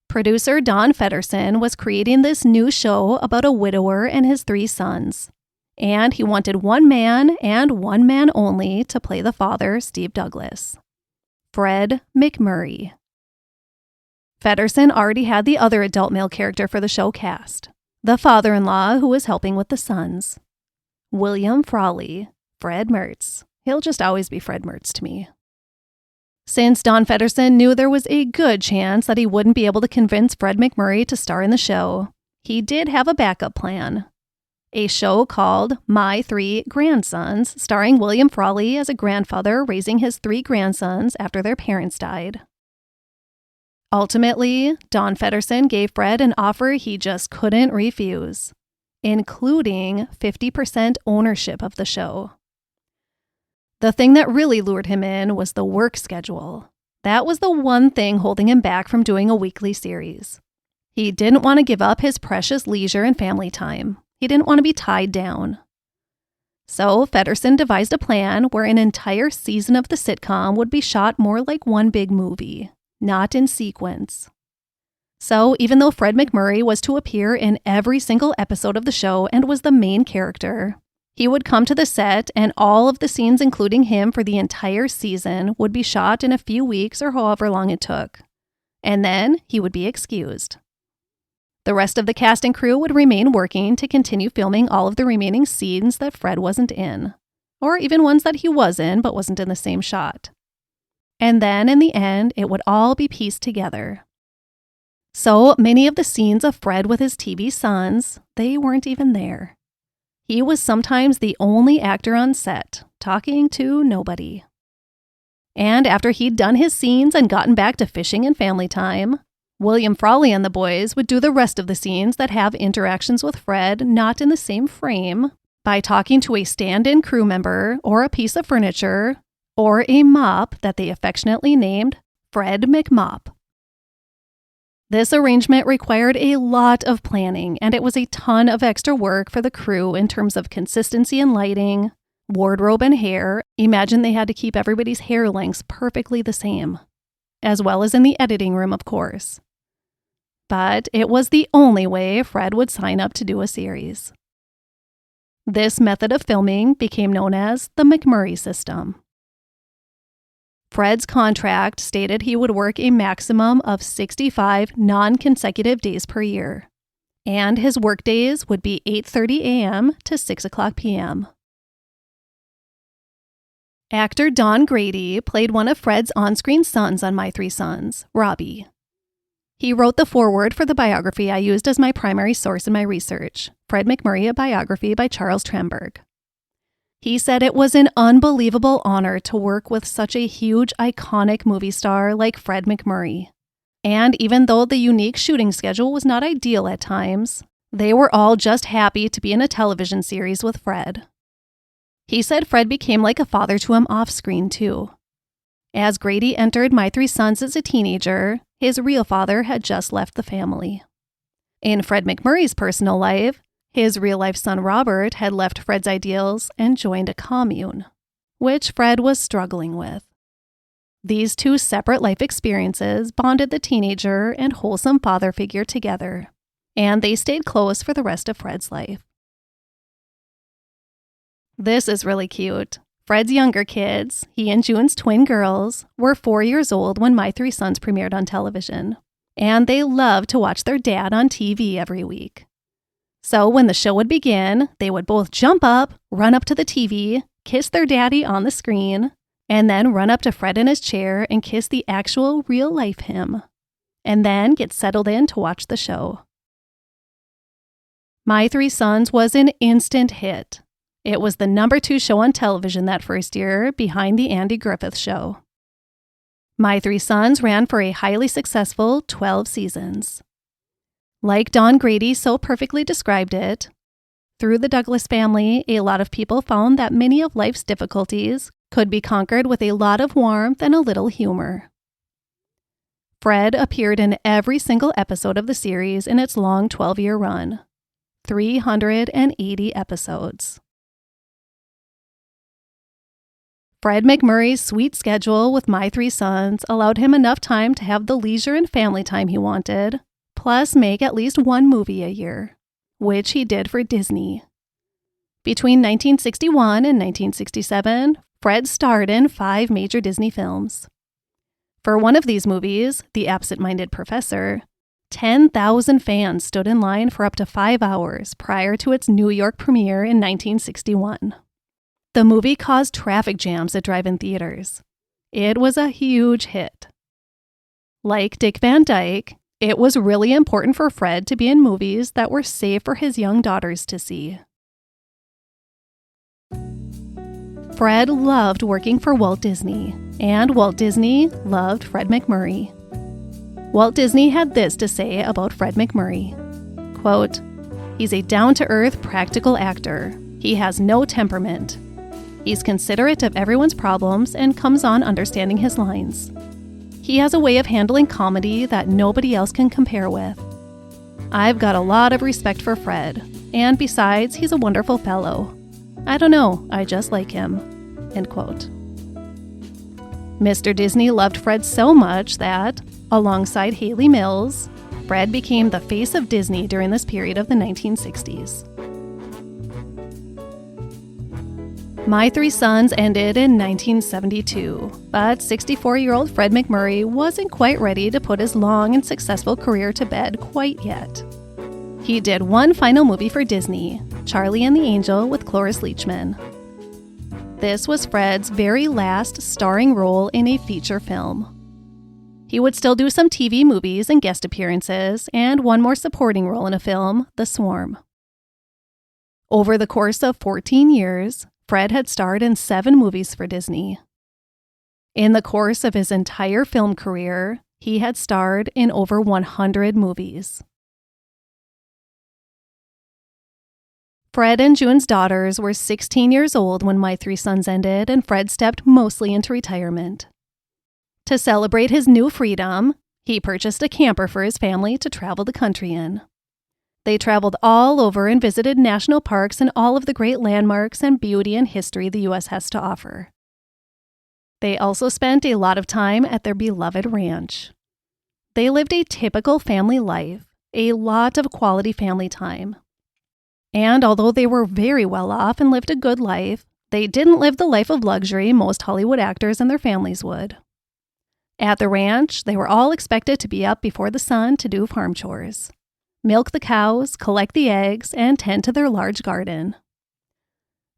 Producer Don Feddersen was creating this new show about a widower and his 3 sons, and he wanted one man and one man only to play the father, Steve Douglas. Fred MacMurray. Feddersen already had the other adult male character for the show cast, the father-in-law who was helping with the sons. William Frawley, Fred Mertz. He'll just always be Fred Mertz to me. Since Don Feddersen knew there was a good chance that he wouldn't be able to convince Fred MacMurray to star in the show, he did have a backup plan. A show called My Three Grandsons, starring William Frawley as a grandfather raising his 3 grandsons after their parents died. Ultimately, Don Feddersen gave Fred an offer he just couldn't refuse, including 50% ownership of the show. The thing that really lured him in was the work schedule. That was the one thing holding him back from doing a weekly series. He didn't want to give up his precious leisure and family time. He didn't want to be tied down. So Feddersen devised a plan where an entire season of the sitcom would be shot more like one big movie, not in sequence. So even though Fred MacMurray was to appear in every single episode of the show and was the main character, he would come to the set and all of the scenes, including him for the entire season, would be shot in a few weeks or however long it took. And then he would be excused. The rest of the cast and crew would remain working to continue filming all of the remaining scenes that Fred wasn't in, or even ones that he was in but wasn't in the same shot. And then in the end, it would all be pieced together. So many of the scenes of Fred with his TV sons, they weren't even there. He was sometimes the only actor on set, talking to nobody. And after he'd done his scenes and gotten back to fishing and family time, William Frawley and the boys would do the rest of the scenes that have interactions with Fred not in the same frame by talking to a stand-in crew member or a piece of furniture or a mop that they affectionately named Fred MacMop. This arrangement required a lot of planning, and it was a ton of extra work for the crew in terms of consistency and lighting, wardrobe and hair. Imagine they had to keep everybody's hair lengths perfectly the same, as well as in the editing room, of course. But it was the only way Fred would sign up to do a series. This method of filming became known as the MacMurray system. Fred's contract stated he would work a maximum of 65 non-consecutive days per year, and his work days would be 8:30 a.m. to 6 o'clock p.m. Actor Don Grady played one of Fred's on-screen sons on My Three Sons, Robbie. He wrote the foreword for the biography I used as my primary source in my research, Fred MacMurray, a Biography by Charles Tranberg. He said it was an unbelievable honor to work with such a huge, iconic movie star like Fred MacMurray. And even though the unique shooting schedule was not ideal at times, they were all just happy to be in a television series with Fred. He said Fred became like a father to him off-screen, too. As Grady entered My Three Sons as a teenager, his real father had just left the family. In Fred MacMurray's personal life, his real-life son Robert had left Fred's ideals and joined a commune, which Fred was struggling with. These 2 separate life experiences bonded the teenager and wholesome father figure together, and they stayed close for the rest of Fred's life. This is really cute. Fred's younger kids, he and June's twin girls, were 4 years old when My Three Sons premiered on television, and they loved to watch their dad on TV every week. So when the show would begin, they would both jump up, run up to the TV, kiss their daddy on the screen, and then run up to Fred in his chair and kiss the actual real-life him, and then get settled in to watch the show. My Three Sons was an instant hit. It was the number 2 show on television that first year, behind The Andy Griffith Show. My Three Sons ran for a highly successful 12 seasons. Like Don Grady so perfectly described it, through the Douglas family, a lot of people found that many of life's difficulties could be conquered with a lot of warmth and a little humor. Fred appeared in every single episode of the series in its long 12-year run. 380 episodes. Fred MacMurray's sweet schedule with My Three Sons allowed him enough time to have the leisure and family time he wanted, plus make at least one movie a year, which he did for Disney. Between 1961 and 1967, Fred starred in 5 major Disney films. For one of these movies, The Absent-Minded Professor, 10,000 fans stood in line for up to 5 hours prior to its New York premiere in 1961. The movie caused traffic jams at drive-in theaters. It was a huge hit. Like Dick Van Dyke, it was really important for Fred to be in movies that were safe for his young daughters to see. Fred loved working for Walt Disney, and Walt Disney loved Fred MacMurray. Walt Disney had this to say about Fred MacMurray, quote, "He's a down-to-earth, practical actor. He has no temperament. He's considerate of everyone's problems and comes on understanding his lines. He has a way of handling comedy that nobody else can compare with. I've got a lot of respect for Fred, and besides, he's a wonderful fellow. I don't know, I just like him." End quote. Mr. Disney loved Fred so much that, alongside Haley Mills, Fred became the face of Disney during this period of the 1960s. My Three Sons ended in 1972, but 64-year-old Fred MacMurray wasn't quite ready to put his long and successful career to bed quite yet. He did one final movie for Disney, Charlie and the Angel with Cloris Leachman. This was Fred's very last starring role in a feature film. He would still do some TV movies and guest appearances, and one more supporting role in a film, The Swarm. Over the course of 14 years, Fred had starred in 7 movies for Disney. In the course of his entire film career, he had starred in over 100 movies. Fred and June's daughters were 16 years old when My Three Sons ended, and Fred stepped mostly into retirement. To celebrate his new freedom, he purchased a camper for his family to travel the country in. They traveled all over and visited national parks and all of the great landmarks and beauty and history the U.S. has to offer. They also spent a lot of time at their beloved ranch. They lived a typical family life, a lot of quality family time. And although they were very well off and lived a good life, they didn't live the life of luxury most Hollywood actors and their families would. At the ranch, they were all expected to be up before the sun to do farm chores, milk the cows, collect the eggs, and tend to their large garden.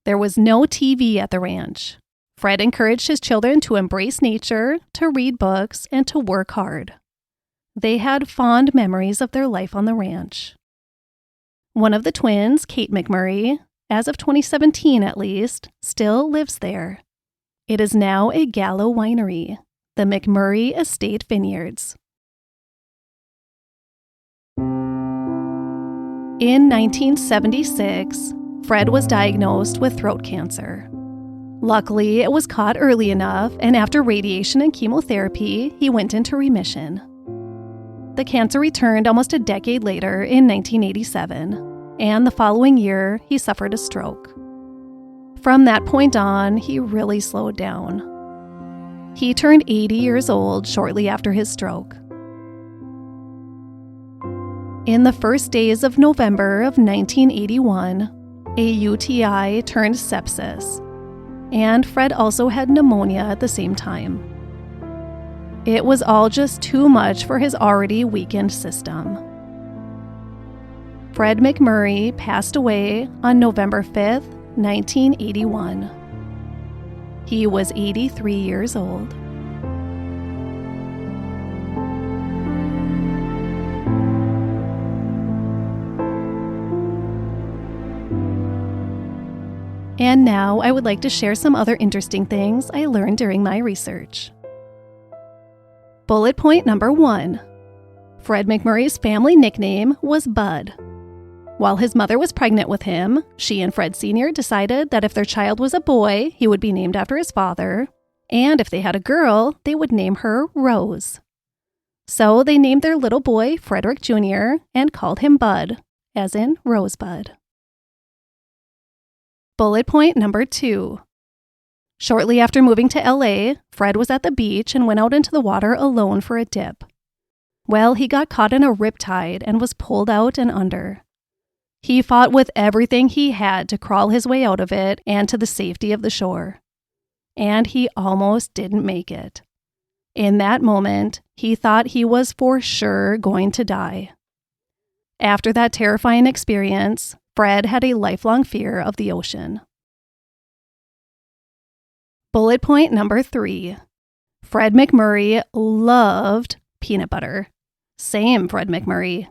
There was no TV at the ranch. Fred encouraged his children to embrace nature, to read books, and to work hard. They had fond memories of their life on the ranch. One of the twins, Kate MacMurray, as of 2017 at least, still lives there. It is now a Gallo winery, the MacMurray Estate Vineyards. In 1976, Fred was diagnosed with throat cancer. Luckily, it was caught early enough, and after radiation and chemotherapy, he went into remission. The cancer returned almost a decade later in 1987, and the following year, he suffered a stroke. From that point on, he really slowed down. He turned 80 years old shortly after his stroke. In the first days of November of 1981, a UTI turned sepsis, and Fred also had pneumonia at the same time. It was all just too much for his already weakened system. Fred MacMurray passed away on November 5th, 1981. He was 83 years old. And now I would like to share some other interesting things I learned during my research. Bullet point number 1. Fred MacMurray's family nickname was Bud. While his mother was pregnant with him, she and Fred Sr. decided that if their child was a boy, he would be named after his father, and if they had a girl, they would name her Rose. So they named their little boy Frederick Jr. and called him Bud, as in rosebud. Bullet point number 2. Shortly after moving to LA, Fred was at the beach and went out into the water alone for a dip. Well, he got caught in a riptide and was pulled out and under. He fought with everything he had to crawl his way out of it and to the safety of the shore. And he almost didn't make it. In that moment, he thought he was for sure going to die. After that terrifying experience, Fred had a lifelong fear of the ocean. Bullet point number 3. Fred MacMurray loved peanut butter. Same Fred MacMurray.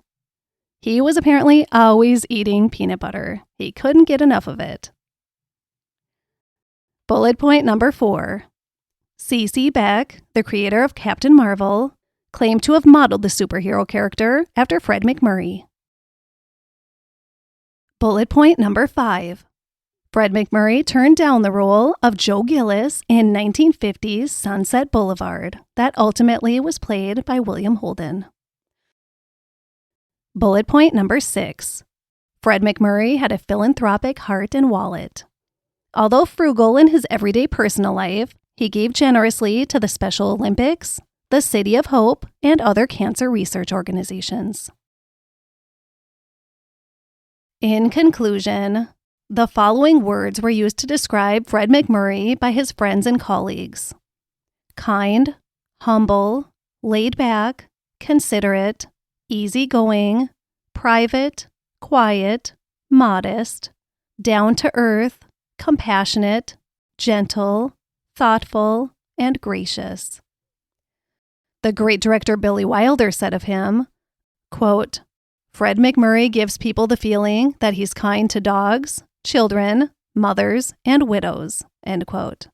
He was apparently always eating peanut butter. He couldn't get enough of it. Bullet point number 4. C.C. Beck, the creator of Captain Marvel, claimed to have modeled the superhero character after Fred MacMurray. Bullet point number 5. Fred MacMurray turned down the role of Joe Gillis in 1950's Sunset Boulevard, that ultimately was played by William Holden. Bullet point number 6. Fred MacMurray had a philanthropic heart and wallet. Although frugal in his everyday personal life, he gave generously to the Special Olympics, the City of Hope, and other cancer research organizations. In conclusion, the following words were used to describe Fred MacMurray by his friends and colleagues: kind, humble, laid back, considerate, easygoing, private, quiet, modest, down to earth, compassionate, gentle, thoughtful, and gracious. The great director Billy Wilder said of him, quote, "Fred MacMurray gives people the feeling that he's kind to dogs, children, mothers, and widows," end quote.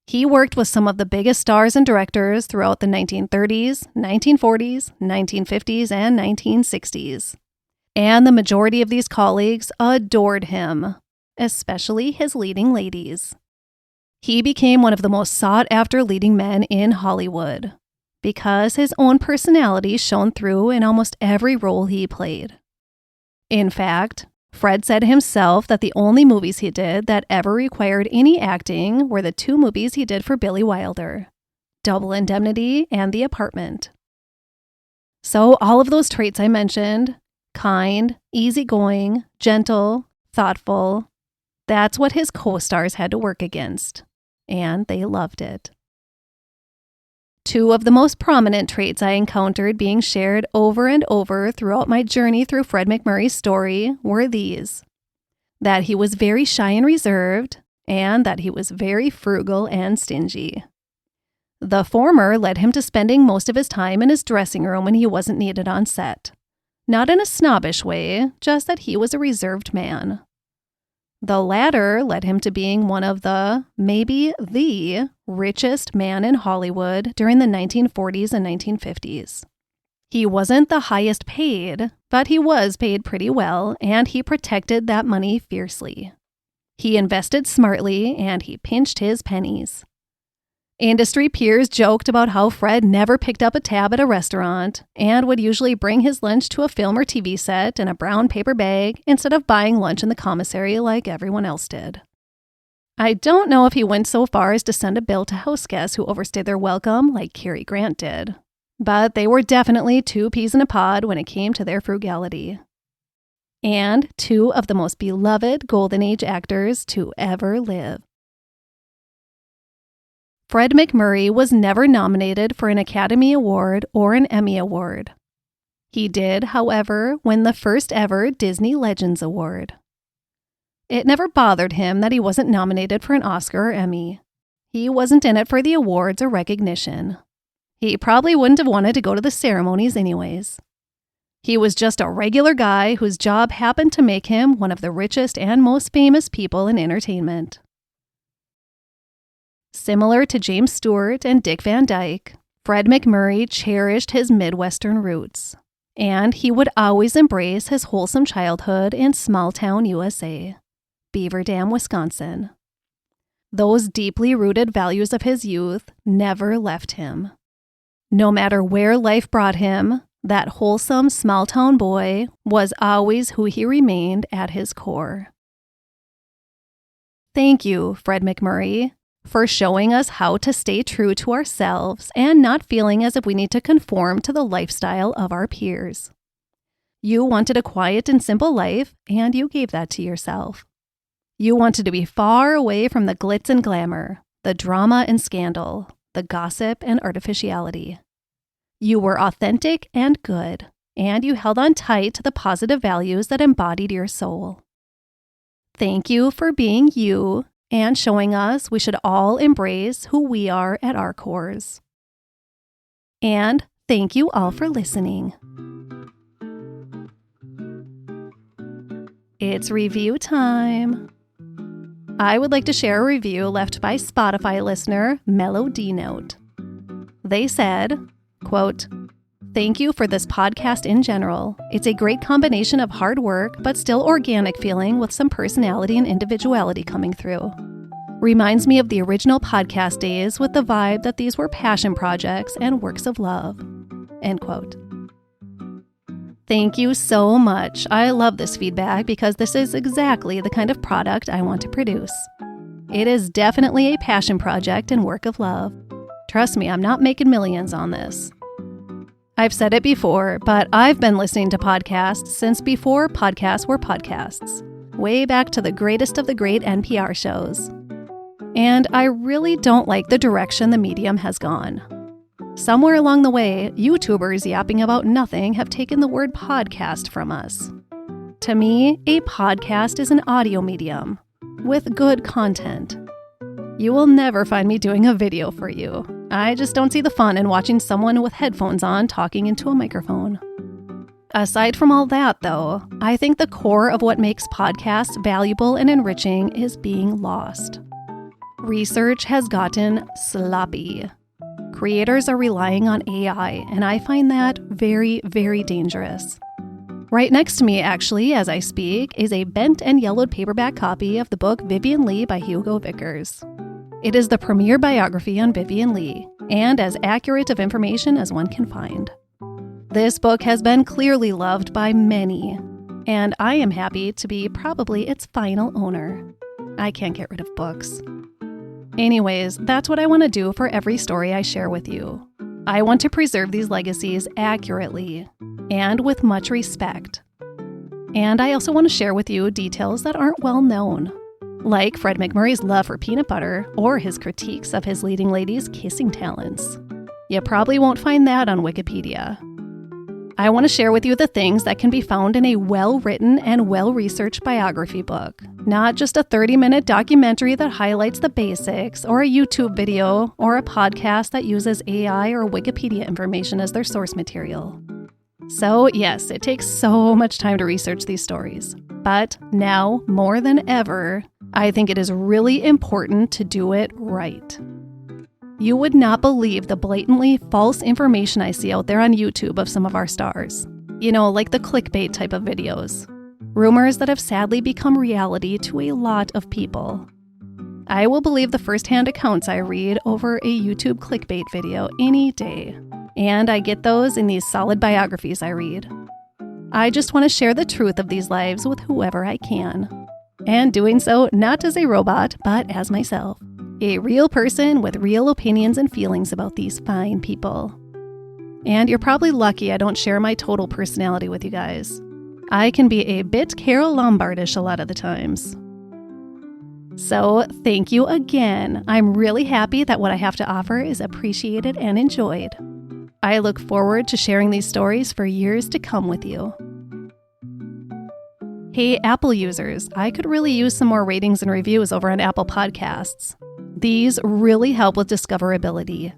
He worked with some of the biggest stars and directors throughout the 1930s, 1940s, 1950s, and 1960s. And the majority of these colleagues adored him, especially his leading ladies. He became one of the most sought-after leading men in Hollywood because his own personality shone through in almost every role he played. In fact, Fred said himself that the only movies he did that ever required any acting were the 2 movies he did for Billy Wilder, Double Indemnity and The Apartment. So all of those traits I mentioned, kind, easygoing, gentle, thoughtful, that's what his co-stars had to work against, and they loved it. 2 of the most prominent traits I encountered being shared over and over throughout my journey through Fred MacMurray's story were these: that he was very shy and reserved, and that he was very frugal and stingy. The former led him to spending most of his time in his dressing room when he wasn't needed on set. Not in a snobbish way, just that he was a reserved man. The latter led him to being one of the, maybe the, richest man in Hollywood during the 1940s and 1950s. He wasn't the highest paid, but he was paid pretty well, and he protected that money fiercely. He invested smartly, and he pinched his pennies. Industry peers joked about how Fred never picked up a tab at a restaurant and would usually bring his lunch to a film or TV set in a brown paper bag instead of buying lunch in the commissary like everyone else did. I don't know if he went so far as to send a bill to house guests who overstayed their welcome like Cary Grant did, but they were definitely 2 peas in a pod when it came to their frugality. And 2 of the most beloved Golden Age actors to ever live. Fred MacMurray was never nominated for an Academy Award or an Emmy Award. He did, however, win the first ever Disney Legends Award. It never bothered him that he wasn't nominated for an Oscar or Emmy. He wasn't in it for the awards or recognition. He probably wouldn't have wanted to go to the ceremonies anyways. He was just a regular guy whose job happened to make him one of the richest and most famous people in entertainment. Similar to James Stewart and Dick Van Dyke, Fred MacMurray cherished his Midwestern roots, and he would always embrace his wholesome childhood in small-town USA, Beaver Dam, Wisconsin. Those deeply rooted values of his youth never left him. No matter where life brought him, that wholesome small-town boy was always who he remained at his core. Thank you, Fred MacMurray, for showing us how to stay true to ourselves and not feeling as if we need to conform to the lifestyle of our peers. You wanted a quiet and simple life, and you gave that to yourself. You wanted to be far away from the glitz and glamour, the drama and scandal, the gossip and artificiality. You were authentic and good, and you held on tight to the positive values that embodied your soul. Thank you for being you and showing us we should all embrace who we are at our cores. And thank you all for listening. It's review time. I would like to share a review left by Spotify listener Melody Note. They said, quote, "Thank you for this podcast in general. It's a great combination of hard work, but still organic feeling with some personality and individuality coming through. Reminds me of the original podcast days with the vibe that these were passion projects and works of love." End quote. Thank you so much. I love this feedback because this is exactly the kind of product I want to produce. It is definitely a passion project and work of love. Trust me, I'm not making millions on this. I've said it before, but I've been listening to podcasts since before podcasts were podcasts, way back to the greatest of the great NPR shows. And I really don't like the direction the medium has gone. Somewhere along the way, YouTubers yapping about nothing have taken the word podcast from us. To me, a podcast is an audio medium with good content. You will never find me doing a video for you. I just don't see the fun in watching someone with headphones on talking into a microphone. Aside from all that, though, I think the core of what makes podcasts valuable and enriching is being lost. Research has gotten sloppy. Creators are relying on AI, and I find that very, very dangerous. Right next to me, actually, as I speak, is a bent and yellowed paperback copy of the book Vivian Leigh by Hugo Vickers. It is the premier biography on Vivian Leigh, and as accurate of information as one can find. This book has been clearly loved by many, and I am happy to be probably its final owner. I can't get rid of books. Anyways, that's what I want to do for every story I share with you. I want to preserve these legacies accurately and with much respect. And I also want to share with you details that aren't well known, like Fred MacMurray's love for peanut butter or his critiques of his leading lady's kissing talents. You probably won't find that on Wikipedia. I want to share with you the things that can be found in a well-written and well-researched biography book, not just a 30-minute documentary that highlights the basics, or a YouTube video, or a podcast that uses AI or Wikipedia information as their source material. So yes, it takes so much time to research these stories, but now, more than ever, I think it is really important to do it right. You would not believe the blatantly false information I see out there on YouTube of some of our stars. You know, like the clickbait type of videos. Rumors that have sadly become reality to a lot of people. I will believe the first-hand accounts I read over a YouTube clickbait video any day. And I get those in these solid biographies I read. I just want to share the truth of these lives with whoever I can. And doing so not as a robot, but as myself. A real person with real opinions and feelings about these fine people. And you're probably lucky I don't share my total personality with you guys. I can be a bit Carol Lombardish a lot of the times. So thank you again. I'm really happy that what I have to offer is appreciated and enjoyed. I look forward to sharing these stories for years to come with you. Hey, Apple users, I could really use some more ratings and reviews over on Apple Podcasts. These really help with discoverability.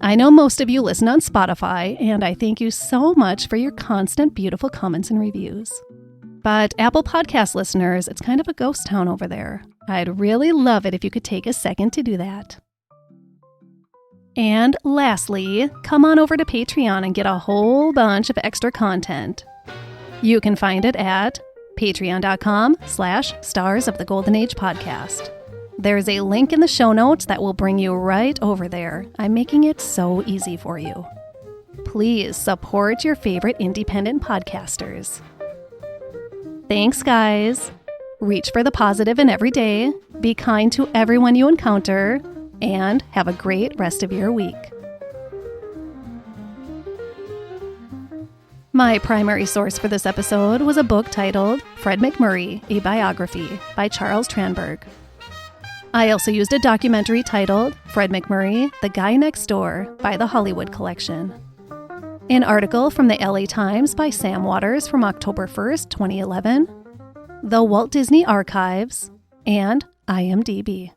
I know most of you listen on Spotify, and I thank you so much for your constant beautiful comments and reviews. But Apple Podcast listeners, it's kind of a ghost town over there. I'd really love it if you could take a second to do that. And lastly, come on over to Patreon and get a whole bunch of extra content. You can find it at patreon.com/Stars of the Golden Age Podcast. There's a link in the show notes that will bring you right over there. I'm making it so easy for you. Please support your favorite independent podcasters. Thanks, guys. Reach for the positive in every day, be kind to everyone you encounter, and have a great rest of your week. My primary source for this episode was a book titled Fred MacMurray, A Biography by Charles Tranberg. I also used a documentary titled Fred MacMurray, The Guy Next Door by the Hollywood Collection. An article from the LA Times by Sam Waters from October 1st, 2011, the Walt Disney Archives, and IMDB.